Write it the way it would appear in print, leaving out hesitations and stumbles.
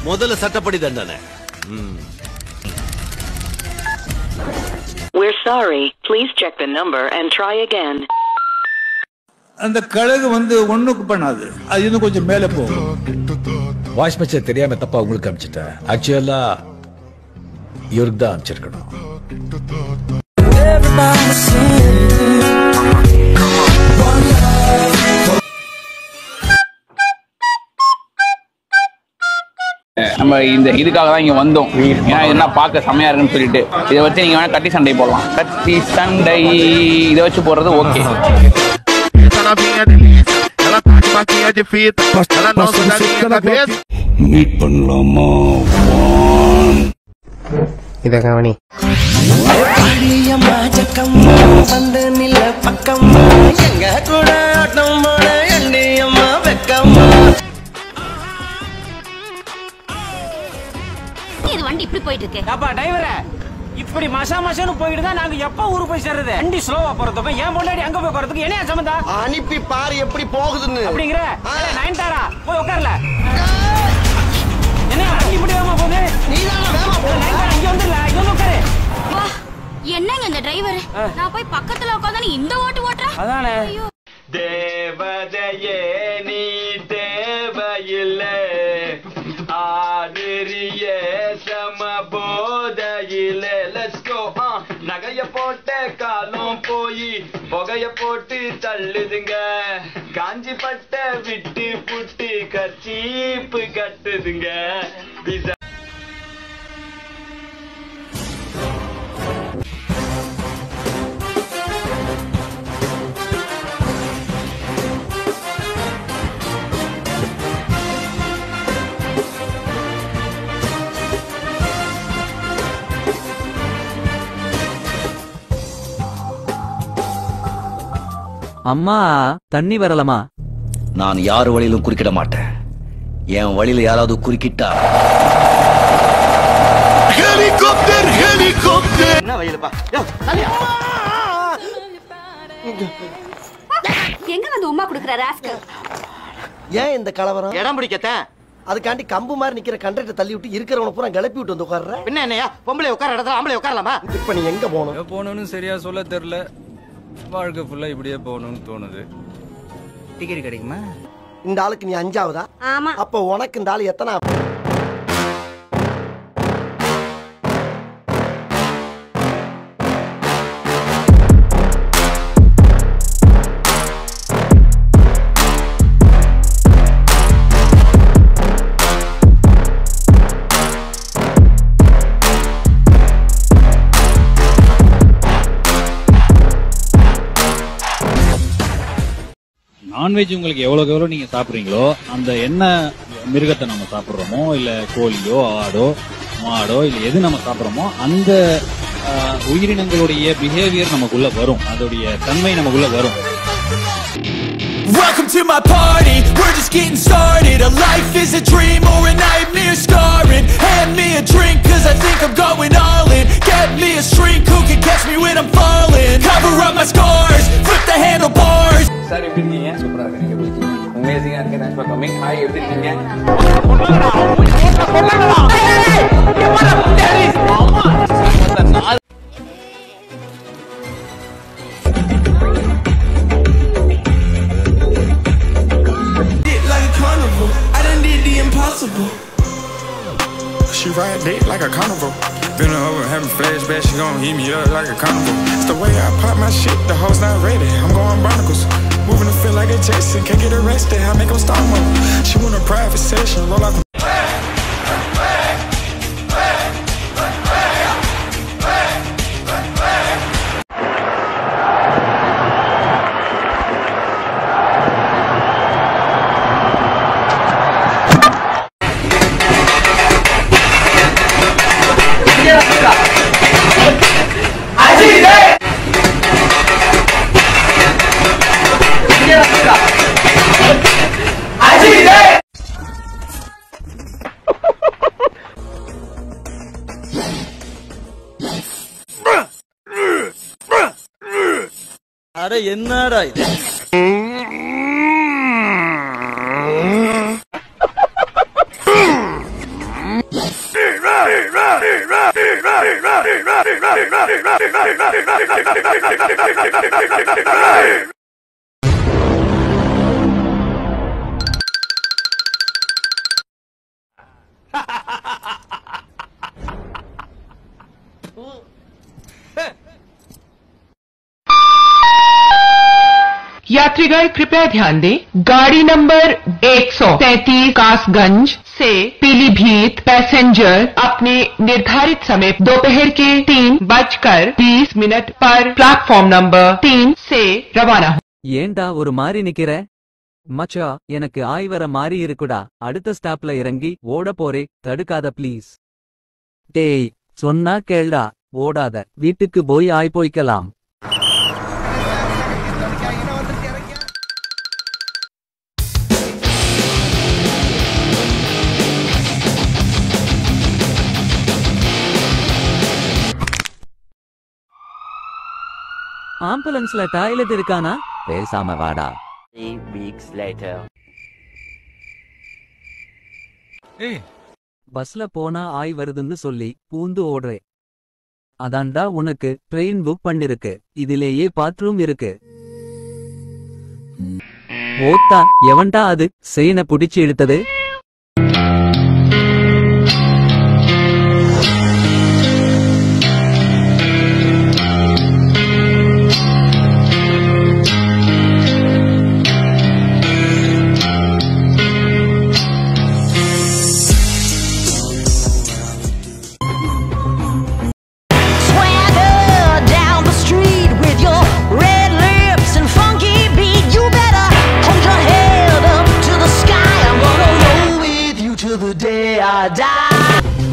முதல்ல சட்டப்படி தண்டனை. We're sorry. Please check the number and try again. அந்த கழகு ஒண்ணுக்கு பண்ணாது, அது இன்னும் கொஞ்சம் மேல போகும். வாய்ஸ் மெசேஜ் தெரியாம தப்பா உங்களுக்கு அனுப்பிச்சிட்டேன். ஆக்சுவலா இவருக்கு தான் அனுப்பிச்சிருக்கணும். நம்ம இந்த இதுக்காக தான் இங்க வந்தோம். ஏன்னா இதெல்லாம் பார்க்க செமையா இருக்குன்னு சொல்லிட்டு இதை வச்சு நீங்க வேணா கட்டி சண்டை போடலாம். கட்டி சண்டை இதை வச்சு போடுறது ஓகே. மீட் பண்ணலாமா? இத கவனி. வந்து நில பக்கம் எங்க கூட ஆட்டம் போட எண்டியம்மா வெக்கம்மா. இது வண்டி இப்படி போயிட்டு இருக்கு. அப்பா டிரைவரே, இப்படி மசா மசான்னு போயிட்டு தான் நாங்க எப்ப ஊருக்கு போய் சேர்றது? வண்டி ஸ்லோவா போறதுக்கும் ஏன் முன்னாடி அங்க போய் போறதுக்கு என்ன சம்பந்தம்? அனுப்பி பாரு எப்படி போகுதுன்னு. அப்படிங்கற நயன்தாரா போய் உட்கார்ல. என்ன வண்டி இப்படி வேகமா போகுது? நீதான வேகமா போ. நயன்தாரா இங்க வந்துடல, இங்க வந்து உட்காரு. வா, என்னங்க இந்த டிரைவர்? நான் போய் பக்கத்துல உட்கார்ந்து இந்த ஓட்டு ஓட்றா. அதானே. தேவதையே நீ தேவையில்லை, ஆதிரியே சமபோதையிலே. Let's go. நகைய போட்ட காலம் போய் புகைய போட்டு தள்ளுதுங்க, காஞ்சி பட்ட விட்டு புட்டு கச்சீப்பு கட்டுதுங்க. அம்மா தண்ணி வரலமா? நான் யார் வழியிலும் குறுக்கிட மாட்டேன். என் வழியில யாராவது குறுக்கிட்டா ஹெலிகாப்டர் ஹெலிகாப்டர். என்ன வழியிலப்பா? எங்க வந்து உம்மா குடுக்குற ராஸ்கல்? ஏன் இந்த கலவரம்? இடம் பிடிக்கத்தான். அதுக்காண்டி கம்பு மாதிரி நிக்கிற கண்டக்டர் தள்ளி விட்டு இருக்கிறவன பூரா கிளப்பி விட்டு வந்து உட்கார்ற. என்ன என்னையா பொம்பளை உட்கார இடத்துல ஆம்பளை உட்காரலாமா? இப்ப நீ எங்க போகணும்? போகணும்னு சரியா சொல்ல தெரியல. வாழ்க்கை ஃபுல்லா இப்படியே போகணும்னு தோணுது. டிக்கெட் கிடைக்குமா? இந்த ஆளுக்கு நீ 5ஆவதா? ஆமா. அப்ப உனக்கு இந்த ஆளு எத்தனை? நான்வெஜ் உங்களுக்கு எவ்வளவுக்கு எவ்வளவு நீங்க சாப்பிடுறீங்களோ அந்த என்ன மிருகத்தை நம்ம சாப்பிடுறோமோ இல்ல கோழியோ ஆடோ மாடோ இல்ல எது நம்ம சாப்பிடுறோமோ அந்த உயிரினங்களுடைய பிஹேவியர் நமக்குள்ள வரும், அதோடைய தன்மை நமக்குள்ள வரும். Welcome to my party, we're just getting started. A life is a dream or a nightmare scarring. Hand me a drink cause I think I'm going all in. Get me a shrink who can catch me when I'm falling. Cover up my scars, flip the handlebars. Sir எப்படி இருக்கீங்க? சூப்பரா இருக்கீங்க. எப்படி இருக்கீங்க? அமேசிங்கா இருக்கு. Thanks for coming. Hi, எப்படி இருக்கீங்க? She ride dick like a carnival. Been over having flashbacks, she gon' heat me up like a carnival. It's the way I pop my shit, the hoes not ready. I'm going barnacles. Moving to feel like a Jason, can't get arrested, I make them stop mode. She want a private session, roll out the அட என்னடா இது? यात्रीगण कृपया ध्यान दें, गाड़ी number 133 Kasganj से Pilibhit passenger अपने निर्धारित समय दोपहर के 3:20 पर प्लेटफॉर्म नंबर 3 से रवाना हो। ஏண்டா ஒரு மாதிரி நிக்கிற? மச்சா, எனக்கு ஆய் வர மாதிரி இருக்குடா. அடுத்த ஸ்டாப்ல இறங்கி ஓட போறே, தடுக்காத ப்ளீஸ். டேய், சொன்னா கேள்டா, ஓடாத. வீட்டுக்கு போய் ஆய் போய்க்கலாம். ஆம்புலன்ஸ்ல டாய்லெட் இருக்கானா? பேசாம வாடா. 3 weeks later. பஸ்ல போனா ஆய் வருதுன்னு சொல்லி பூந்து ஓடுறே. அதான்டா உனக்கு ட்ரெயின் புக் பண்ணிருக்கு. இதிலேயே பாத்ரூம் இருக்கு. ஓத்தா, எவன்டா அது செயினை புடிச்சு இழுத்தது? The day I die.